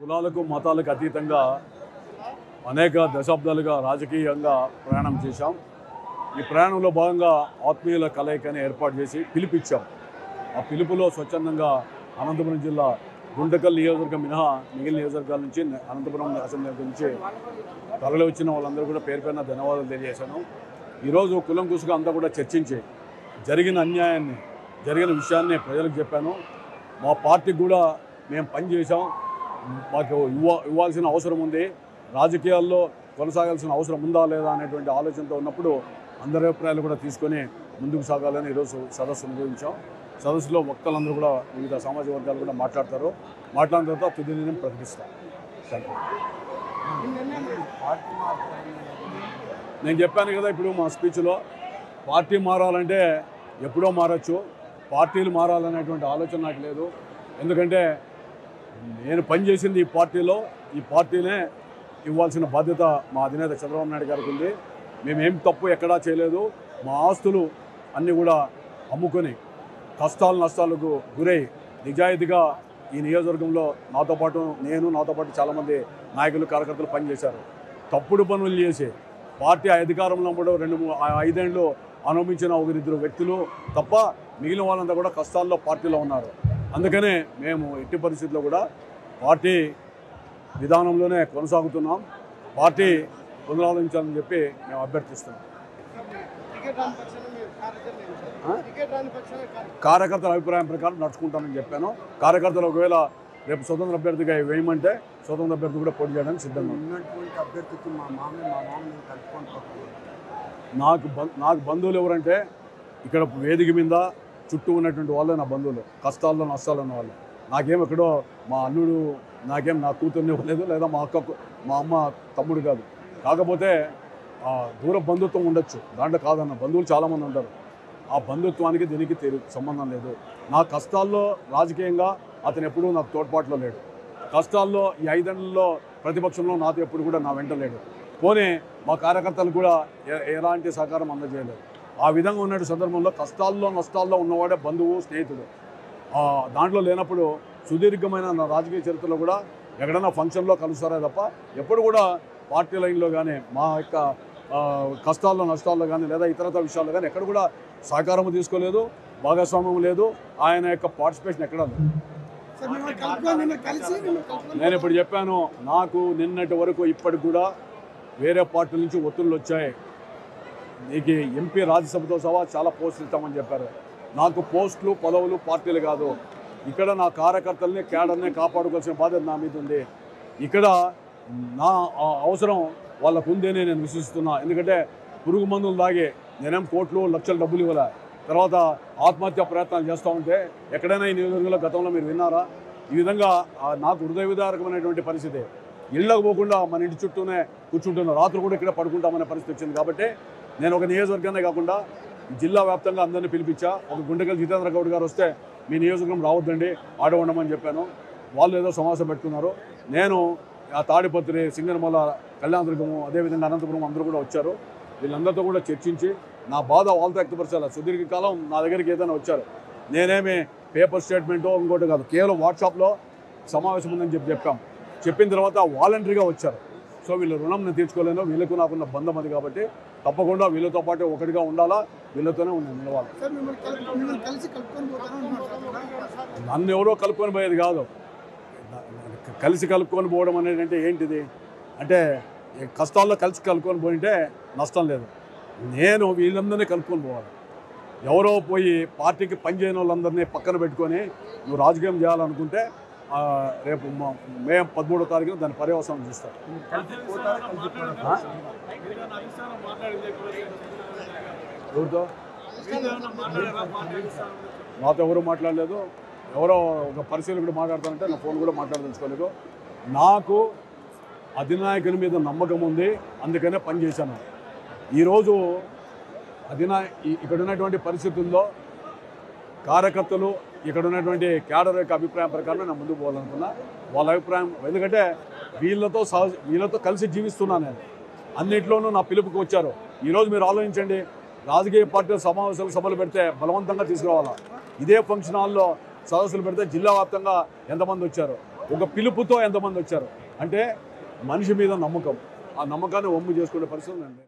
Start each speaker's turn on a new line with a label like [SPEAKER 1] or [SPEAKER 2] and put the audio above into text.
[SPEAKER 1] కులాలకు మతాలకు అతీతంగా అనేక దశాబ్దాలుగా రాజకీయంగా ప్రయాణం చేశాం. ఈ ప్రయాణంలో భాగంగా ఆత్మీయుల కలయికని ఏర్పాటు చేసి పిలిపించాం. ఆ పిలుపులో స్వచ్ఛందంగా అనంతపురం జిల్లా గుంటకల్ నియోజకవర్గం మినహా మిగిలిన నియోజకవర్గాల నుంచి అనంతపురం అసెంబ్లీ నుంచి తరలి వచ్చిన వాళ్ళందరూ కూడా పేరు పేరున ధన్యవాదాలు తెలియజేశాను. ఈరోజు కులంకుశగా అంతా కూడా చర్చించి జరిగిన అన్యాయాన్ని జరిగిన విషయాన్ని ప్రజలకు చెప్పాను. మా పార్టీకి కూడా మేము పనిచేసాం, మాకు ఇవ్వాల్సిన అవసరం ఉంది, రాజకీయాల్లో కొనసాగాల్సిన అవసరం ఉందా లేదా అనేటువంటి ఆలోచనతో ఉన్నప్పుడు అందరి అభిప్రాయాలు కూడా తీసుకొని ముందుకు సాగాలని ఈరోజు సదస్సు నిర్వహించాం. సదస్సులో వక్తలందరూ కూడా వివిధ సామాజిక వర్గాలు కూడా మాట్లాడతారు. మాట్లాడిన తర్వాత తుది నిర్ణయం ప్రకటిస్తాం. నేను చెప్పాను కదా ఇప్పుడు మా స్పీచ్లో, పార్టీ మారాలంటే ఎప్పుడో మారచ్చు, పార్టీలు మారాలనేటువంటి ఆలోచన నాకు లేదు. ఎందుకంటే నేను పనిచేసింది ఈ పార్టీలో, ఈ పార్టీనే ఇవ్వాల్సిన బాధ్యత మా అధినేత చంద్రబాబు నాయుడు గారికి ఉంది. మేమేం తప్పు ఎక్కడా చేయలేదు. మా ఆస్తులు అన్నీ కూడా అమ్ముకొని కష్టాలు నష్టాలకు గురై నిజాయితీగా ఈ నియోజకవర్గంలో నాతో పాటు చాలామంది నాయకులు కార్యకర్తలు పనిచేశారు. తప్పుడు పనులు చేసి పార్టీ అధికారంలో కూడా 5 ఏళ్ళు అనుభవించిన 1-2 వ్యక్తులు తప్ప మిగిలిన వాళ్ళంతా కూడా కష్టాల్లో పార్టీలో ఉన్నారు. అందుకనే మేము ఎట్టి పరిస్థితుల్లో కూడా పార్టీ విధానంలోనే కొనసాగుతున్నాం. పార్టీ పునరాలోచించాలని చెప్పి మేము అభ్యర్థిస్తున్నాం. కార్యకర్తల అభిప్రాయం ప్రకారం నడుచుకుంటామని చెప్పాను. కార్యకర్తలు ఒకవేళ రేపు స్వతంత్ర అభ్యర్థిగా వేయమంటే స్వతంత్ర అభ్యర్థి కూడా పోటీ చేయడానికి సిద్ధంగా నాకు బంధువులు ఎవరంటే ఇక్కడ వేదిక మీద చుట్టూ ఉన్నటువంటి వాళ్ళే నా బంధువులు, కష్టాల్లో నష్టాలు ఉన్న వాళ్ళు. ఎక్కడో మా అల్లుడు నా కూతుర్ని ఇవ్వలేదు, లేదా మా అక్కకు మా అమ్మ తమ్ముడు కాదు. కాకపోతే దూర బంధుత్వం ఉండొచ్చు, దాంట్లో కాదన్న బంధువులు చాలామంది ఉంటారు. ఆ బంధుత్వానికి దీనికి సంబంధం లేదు. నా కష్టాల్లో రాజకీయంగా అతను ఎప్పుడూ నాకు తోడ్పాట్లో లేడు. కష్టాల్లో ఈ 5 ఏళ్లలో ప్రతిపక్షంలో నాతో ఎప్పుడు కూడా నా వెంట లేడు. పోనీ మా కార్యకర్తలు కూడా ఎలాంటి సహకారం అందజేయలేదు. ఆ విధంగా ఉన్న సందర్భంలో కష్టాల్లో నష్టాల్లో ఉన్నవాడే బంధువు, స్నేహితుడు. దాంట్లో లేనప్పుడు సుదీర్ఘమైన నా రాజకీయ చరిత్రలో కూడా ఎక్కడైనా ఫంక్షన్లో కలుస్తారే తప్ప ఎప్పుడు కూడా పార్టీ లైన్లో కానీ మా యొక్క కష్టాల్లో నష్టాల్లో కానీ లేదా ఇతరత విషయాల్లో కానీ ఎక్కడ కూడా సహకారం తీసుకోలేదు, భాగస్వామ్యం లేదు. ఆయన యొక్క పార్టిసిపేషన్ ఎక్కడ లేదు. నేను ఇప్పుడు చెప్పాను, నాకు నిన్నటి వరకు ఇప్పటికి కూడా వేరే పార్టీల నుంచి ఒత్తిళ్ళు వచ్చాయి. నీకు ఎంపీ రాజ్యసభతో సహా చాలా పోస్టులు ఇస్తామని చెప్పారు. నాకు పోస్టులు పదవులు పార్టీలు కాదు. ఇక్కడ నా కార్యకర్తల్ని కేడర్ని కాపాడుకోవాల్సిన బాధ్యత నా మీద ఉంది. ఇక్కడ నా అవసరం వాళ్ళకు ఉందని నేను విశ్వసిస్తున్నా. ఎందుకంటే పురుగు మందులు తాగి నేనేం కోట్లు లక్షల డబ్బులు ఇవ్వలే. తర్వాత ఆత్మహత్య ప్రయత్నాలు చేస్తూ ఉంటే ఎక్కడైనా ఈ నియోజకవర్గంలో గతంలో మీరు విన్నారా? ఈ విధంగా నాకు హృదయ విదారకమైనటువంటి పరిస్థితి. ఇళ్ళకు పోకుండా మన ఇంటి చుట్టూనే కూర్చుంటున్నా, రాత్రి కూడా ఇక్కడ పడుకుంటామనే పరిస్థితి వచ్చింది. కాబట్టి నేను ఒక నియోజకవర్గానే కాకుండా జిల్లా వ్యాప్తంగా అందరినీ పిలిపించా. ఒక గుంటకల్ జితేంద్ర గౌడ్ గారు వస్తే మీ నియోజకవర్గం రావద్దండి, ఆడ ఉండమని చెప్పాను. వాళ్ళు ఏదో సమావేశం పెట్టుకున్నారు. నేను ఆ తాడిపత్రి, సింగనమల, కళ్యాణదుర్గము, అదేవిధంగా అనంతపురం అందరూ కూడా వచ్చారు. వీళ్ళందరితో కూడా చర్చించి నా బాధ వాళ్ళతో వ్యక్తపరచాలి. సుదీర్ఘకాలం నా దగ్గరికి ఏదైనా వచ్చారు, నేనేమి పేపర్ స్టేట్మెంటో ఇంకోటి కాదు, కేవలం వాట్సాప్లో సమావేశం ఉందని చెప్పాం. చెప్పిన తర్వాత వాలంటరీగా వచ్చారు. సో వీళ్ళ రుణం నేను తీర్చుకోలేను, వీళ్ళకు నాకున్న బంధం అది. కాబట్టి తప్పకుండా వీళ్ళతో పాటు ఒకటిగా ఉండాలా, వీళ్ళతోనే నిలవాలి. నన్ను ఎవరో కలుపుకొని పోయేది కాదు. కలిసి కలుపుకొని పోవడం అనేది అంటే ఏంటిది అంటే, కష్టాల్లో కలిసి కలుపుకొని పోయింటే నష్టం లేదు. నేను వీళ్ళందరినీ కలుపుకొని పోవాలి. ఎవరో పోయి పార్టీకి పనిచేయని వాళ్ళందరినీ పక్కన పెట్టుకొని నువ్వు రాజకీయం చేయాలనుకుంటే రేపు మే 13వ తారీఖున దాని పర్యవసానం చూస్తారు. ఎవరితో నాతో ఎవరు మాట్లాడలేదు. ఎవరో ఒక పరిశీలకుడు మాట్లాడతానంటే నా ఫోన్ కూడా మాట్లాడదలుచుకోలేదు. నాకు అధినాయకుని మీద నమ్మకం ఉంది, అందుకనే పనిచేశాను. ఈరోజు ఇక్కడ ఉన్నటువంటి పరిస్థితుల్లో కార్యకర్తలు, ఇక్కడ ఉన్నటువంటి క్యాడర్ యొక్క అభిప్రాయం ప్రకారం నేను ముందుకు పోవాలనుకున్నా. వాళ్ళ అభిప్రాయం, ఎందుకంటే వీళ్ళతో కలిసి జీవిస్తున్నాను నేను. అన్నింటిలోనూ నా పిలుపుకి వచ్చారు. ఈరోజు మీరు ఆలోచించండి, రాజకీయ పార్టీల సభలు పెడితే బలవంతంగా తీసుకురావాలా. ఇదే ఫంక్షన్ హాల్లో సదస్సులు పెడితే జిల్లా వ్యాప్తంగా ఎంతమంది వచ్చారు. ఒక పిలుపుతో ఎంతమంది వచ్చారు అంటే మనిషి మీద నమ్మకం, ఆ నమ్మకాన్ని వమ్ము చేసుకునే పరిస్థితి ఉంది.